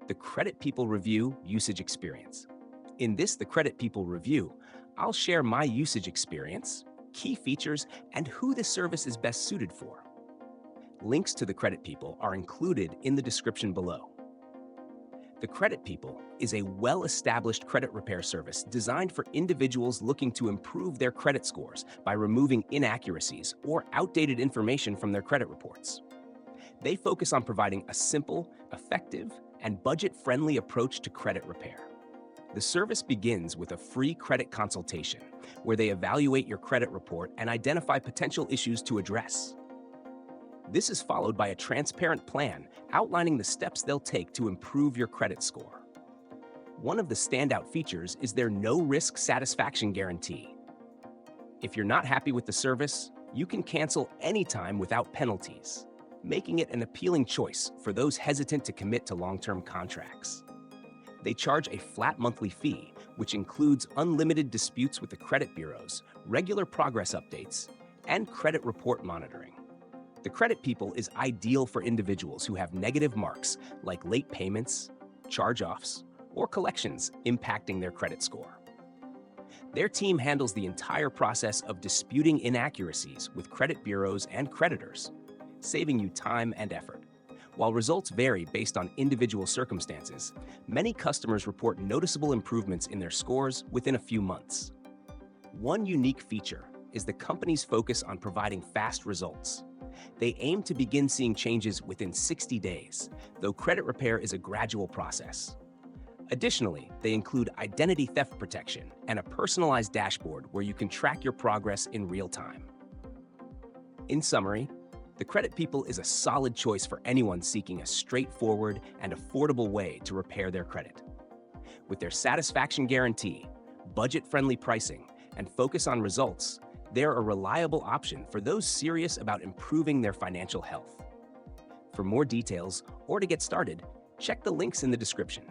the Credit People Review Usage Experience. In this The Credit People Review, I'll share my usage experience, key features, and who the service is best suited for. Links to the Credit People are included in the description below. The Credit People is a well-established credit repair service designed for individuals looking to improve their credit scores by removing inaccuracies or outdated information from their credit reports. They focus on providing a simple, effective, and budget-friendly approach to credit repair. The service begins with a free credit consultation, where they evaluate your credit report and identify potential issues to address. This is followed by a transparent plan outlining the steps they'll take to improve your credit score. One of the standout features is their no-risk satisfaction guarantee. If you're not happy with the service, you can cancel anytime without penalties, making it an appealing choice for those hesitant to commit to long-term contracts. They charge a flat monthly fee, which includes unlimited disputes with the credit bureaus, regular progress updates, and credit report monitoring. The Credit People is ideal for individuals who have negative marks like late payments, charge-offs, or collections impacting their credit score. Their team handles the entire process of disputing inaccuracies with credit bureaus and creditors, saving you time and effort. While results vary based on individual circumstances, many customers report noticeable improvements in their scores within a few months. One unique feature is the company's focus on providing fast results. They aim to begin seeing changes within 60 days, though credit repair is a gradual process. Additionally, they include identity theft protection and a personalized dashboard where you can track your progress in real time. In summary, the Credit People is a solid choice for anyone seeking a straightforward and affordable way to repair their credit. With their satisfaction guarantee, budget-friendly pricing, and focus on results, they're a reliable option for those serious about improving their financial health. For more details or to get started, check the links in the description.